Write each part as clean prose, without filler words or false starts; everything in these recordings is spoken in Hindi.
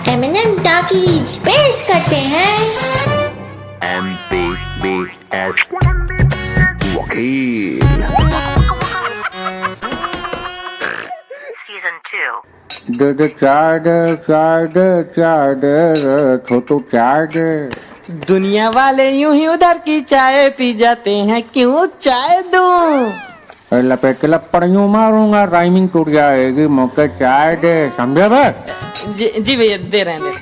M&M टॉकीज पेश करते हैं MBBS वकील Season 2. दे चार दे छोटू चाय दे। दुनिया वाले यूं ही उधर की चाय पी जाते हैं, क्यों चाय दूं? अरे लपेट के लपड़ियों मारूंगा, राइमिंग टूट जाएगी। मौके चाय दे, समझे बे? जी भैया दे रहे हैं।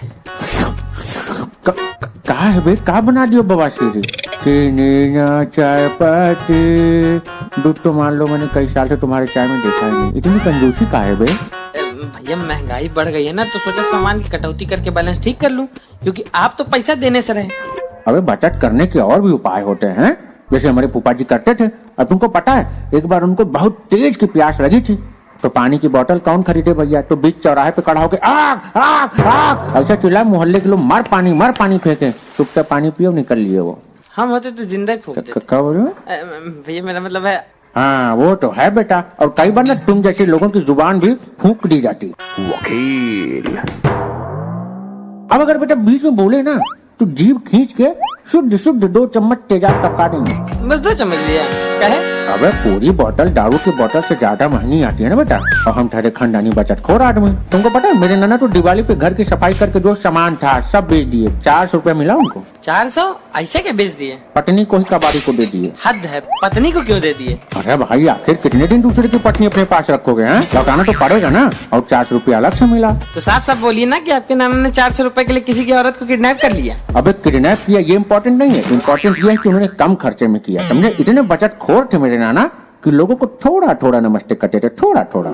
का है बे? का बना दियो बवासीरी? चीनी ना चाय पत्ती, दूध तो मान लो मैंने कई साल से तुम्हारे चाय में देखा ही नहीं। इतनी कंजूसी का है बे? भैया महंगाई बढ़ गई है ना, तो सोचा सामान की कटौती करके बैलेंस ठीक कर लूं, क्योंकि आप तो पैसा देने से रहे। अबे बचत करने के और भी उपाय होते हैं, जैसे हमारे फूफा जी करते थे। अब तुमको पता है, एक बार उनको बहुत तेज की प्यास लगी थी, तो पानी की बोतल कौन खरीदे भैया? तो बीच चौराहे पे खड़ा होके आग आग आग ऐसा चिल्ला, मोहल्ले के लोग मार पानी फेंके। चुपचाप पानी पियो, निकल लिए वो। हम होते तो जिंदा ही फूंक देते। क्या बोल रहे हो? भैया मेरा मतलब है। हाँ वो तो है बेटा, और कई बार ना तुम जैसे लोगों की जुबान भी फूंक दी जाती। वकील अब अगर बेटा बीच में बोले ना, तो जीभ खींच के शुद्ध 2 चम्मच तेजाब टपका देंगे। बस 2 चम्मच भैया, क्या है? अबे पूरी बोतल दारू की बोतल से ज्यादा महंगी आती है ना बेटा, और हम ठहरे खंडानी बचत खोर आदमी। तुमको पता है मेरे नाना तो दिवाली पे घर की सफाई करके जो सामान था सब बेच दिए। 400 रुपया मिला उनको। 400 ऐसे क्या बेच दिए? पत्नी को ही कबाड़ी को दे दिए। हद है, पत्नी को क्यों दे दिए? अरे भाई आखिर कितने दिन दूसरे की पत्नी अपने पास रखोगे? हैं, लौटाना तो पड़ेगा ना, और 400 रुपया अलग से मिला। तो साफ साफ बोलिए ना कि आपके नाना ने 400 रुपए के लिए किसी की औरत को किडनैप कर लिया। अबे किडनैप किया ये इम्पोर्टेंट नहीं है, इम्पोर्टेंट ये है कि उन्होंने कम खर्चे में किया, समझे? इतने बचत खोर थे मेरे नाना कि लोगों को थोड़ा थोड़ा नमस्ते करते थे, थोड़ा थोड़ा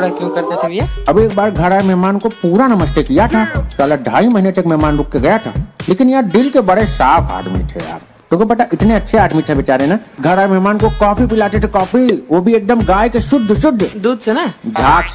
क्यों करते थे भैया? अब एक बार घर आए मेहमान को पूरा नमस्ते किया था, साला 2.5 महीने तक मेहमान रुक के गया था। लेकिन यार दिल के बड़े साफ आदमी थे यार, तो पता इतने अच्छे आदमी थे बेचारे ना। घर आए मेहमान को कॉफी पिलाते थे, कॉफी वो भी एकदम गाय के शुद्ध दूध से ना? झाग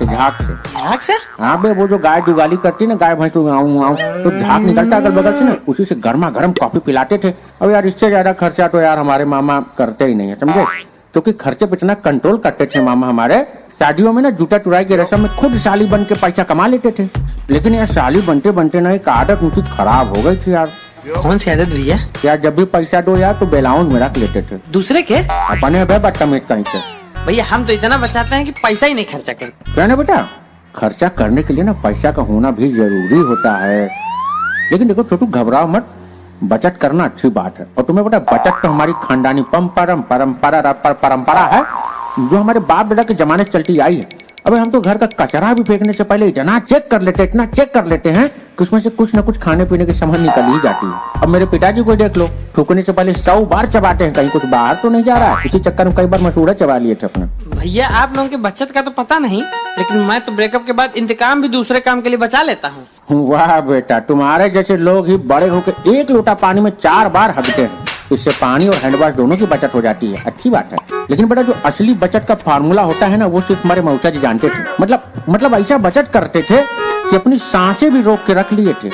से। हाँ बे, वो जो गाय दुगाली करती ना, गाय भैंस आऊं तो झाग निकलता अगल बगल से ना, उसी से गर्मा गर्म कॉफी पिलाते थे। अब यार इससे ज्यादा खर्चा तो यार हमारे मामा करते ही नहीं है, समझे? क्योंकि खर्चे पे इतना कंट्रोल करते थे मामा हमारे। शादियों में ना जूता चुराई की रस्म में खुद साली बन के पैसा कमा लेते थे। लेकिन यार साली बनते बनते ना एक आदत उनकी खराब हो गई थी यार। कौन सी आदत भैया? यार जब भी पैसा दो यार तो बेलाउन में रख लेते थे। दूसरे के? अपने बदतमीज कहीं से। भैया हम तो इतना बचाते हैं कि पैसा ही नहीं खर्चा करते। क्या ना बेटा, खर्चा करने के लिए ना पैसा का होना भी जरूरी होता है। लेकिन देखो छोटू, घबराओ मत, बचत करना अच्छी बात है। और तुम्हें पता है बचत तो हमारी खानदानी परंपरा है, जो हमारे बाप दादा के जमाने से चलती आई है। अबे हम तो घर का कचरा भी फेंकने से पहले इतना चेक कर लेते हैं कि उसमें से कुछ न कुछ खाने पीने की सामान निकल ही जाती है। अब मेरे पिताजी को देख लो, थूकने से पहले 100 बार चबाते हैं, कहीं कुछ बाहर तो नहीं जा रहा है। इसी चक्कर में कई बार मसूड़ा चबा लिए थे अपने। भैया आप लोगों की बचत का तो पता नहीं, लेकिन मैं तो ब्रेकअप के बाद इंतकाम भी दूसरे काम के लिए बचा लेता हूँ। वाह बेटा, तुम्हारे जैसे लोग ही बड़े होकर 1 लोटा पानी में 4 बार हगते हैं। इससे पानी और हैंड वॉश दोनों की बचत हो जाती है, अच्छी बात है। लेकिन बेटा जो असली बचत का फार्मूला होता है ना, वो सिर्फ हमारे मौसा जी जानते थे। मतलब ऐसा बचत करते थे कि अपनी सांसें भी रोक के रख लिए थे।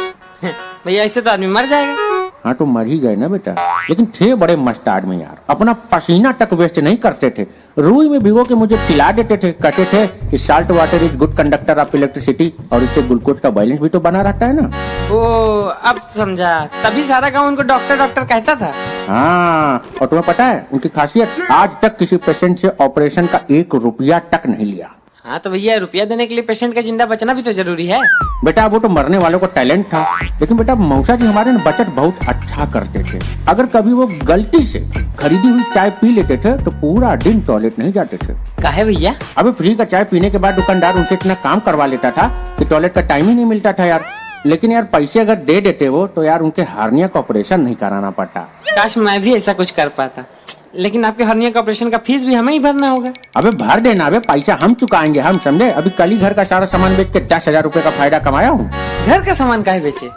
भैया ऐसे तो आदमी मर जाएगा। हाँ तो मर ही गए ना बेटा, लेकिन थे बड़े मस्त आदमी यार। अपना पसीना तक वेस्ट नहीं करते थे, रुई में भिगो के मुझे पिला देते थे। कहते थे कि salt water is good conductor of electricity, और इससे ग्लूकोज का बैलेंस भी तो बना रहता है ना। ओ अब समझा, तभी सारा गाँव उनको डॉक्टर कहता था। हाँ, और तुम्हें पता है उनकी खासियत, आज तक किसी पेशेंट से ऑपरेशन का 1 रुपया तक नहीं लिया। हाँ तो भैया रुपया देने के लिए पेशेंट का जिंदा बचना भी तो जरूरी है। बेटा वो तो मरने वालों को टैलेंट था, लेकिन बेटा मौसा जी हमारे ना बचत बहुत अच्छा करते थे। अगर कभी वो गलती से खरीदी हुई चाय पी लेते थे तो पूरा दिन टॉयलेट नहीं जाते थे। काहे भैया? अबे फ्री का चाय पीने के बाद दुकानदार उनसे इतना काम करवा लेता था कि टॉयलेट का टाइम ही नहीं मिलता था यार। लेकिन यार पैसे अगर दे देते वो, तो यार उनके हार्निया का ऑपरेशन नहीं कराना पड़ता। काश मैं भी ऐसा कुछ कर पाता, लेकिन आपके हर्निया का ऑपरेशन का फीस भी हमें ही भरना होगा। अबे भर देना, अबे पैसा हम चुकाएंगे, हम समझे। अभी कल ही घर का सारा सामान बेच के 10,000 रुपए का फायदा कमाया हूँ। घर का सामान काहे बेचे?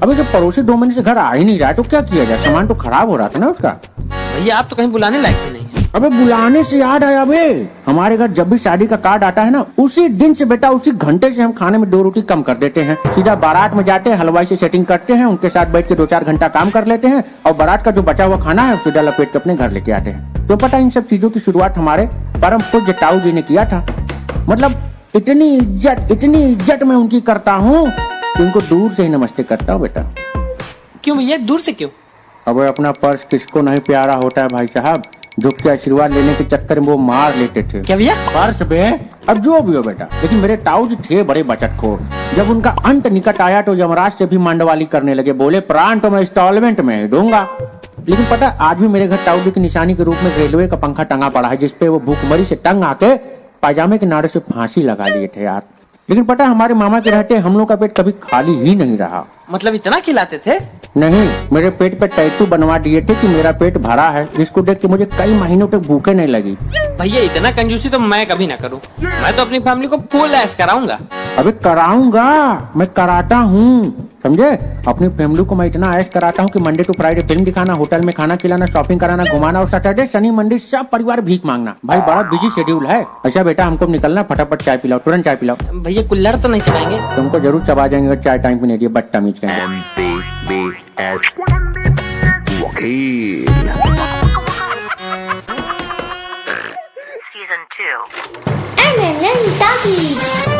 अबे जब पड़ोसी 2 महीने से घर आ ही नहीं रहा तो क्या किया जाए, सामान तो खराब हो रहा था ना उसका। भैया आप तो कहीं बुलाने लायक भी नहीं है। अबे बुलाने से याद आया, बे हमारे घर जब भी शादी का कार्ड आता है ना, उसी दिन से बेटा उसी घंटे से हम खाने में 2 रोटी कम कर देते हैं। सीधा बारात में जाते हैं, हलवाई से सेटिंग करते हैं, उनके साथ बैठ के 2-4 घंटा काम कर लेते हैं, और बारात का जो बचा हुआ खाना है सीधा लपेट के अपने घर लेके आते हैं। तो पता इन सब चीजों की शुरुआत हमारे परम पूज्य ताऊ जी ने किया था। मतलब इतनी इज्जत मैं उनकी करता हूँ तो इनको दूर से ही नमस्ते करता हूँ बेटा। क्यों भैया, दूर से क्यों? अब अपना पर्स किसको नहीं प्यारा होता है भाई साहब, झुक के आशीर्वाद लेने के चक्कर में वो मार लेते थे। क्या भैया? पर्स बे, अब जो भी हो बेटा, लेकिन मेरे ताऊ जी थे बड़े बचतखोर। जब उनका अंत निकट आया तो यमराज से भी मंडवाली करने लगे, बोले प्राण तो मैं इंस्टॉलमेंट में ही दूंगा। लेकिन पता, आज भी मेरे घर ताऊ जी की निशानी के रूप में रेलवे का पंखा टंगा पड़ा है, जिसपे वो भूखमरी से तंग आके पायजामे के नारे से फांसी लगा लिए थे यार। लेकिन पता, हमारे मामा के रहते हम लोग का पेट कभी खाली ही नहीं रहा। मतलब इतना खिलाते थे? नहीं, मेरे पेट पे टैटू बनवा दिए थे कि मेरा पेट भरा है, जिसको देख के मुझे कई महीनों तक भूखे नहीं लगी। भैया इतना कंजूसी तो मैं कभी ना करूं। मैं तो अपनी फैमिली को फुल ऐश कराऊंगा। अबे कराऊंगा, मैं कराता हूँ, समझे। अपनी फैमिली को मैं इतना ऐश कराता हूँ कि मंडे टू फ्राइडे फिल्म दिखाना, होटल में खाना खिलाना, शॉपिंग कराना, घुमाना, और सैटरडे शनि मंदिर सब परिवार भीख मांगना। भाई बड़ा बिजी शेड्यूल है। अच्छा बेटा, हमको निकलना, फटाफट चाय पिलाओ, तुरंत चाय पिलाओ। भैया कुल्हड़ तो नहीं चबाएंगे? तुमको जरूर चबा जाएंगे अगर चाय टाइम पे नहीं दिए, बदतमीज कहेंगे। MBBS वकील। NLN Talkies.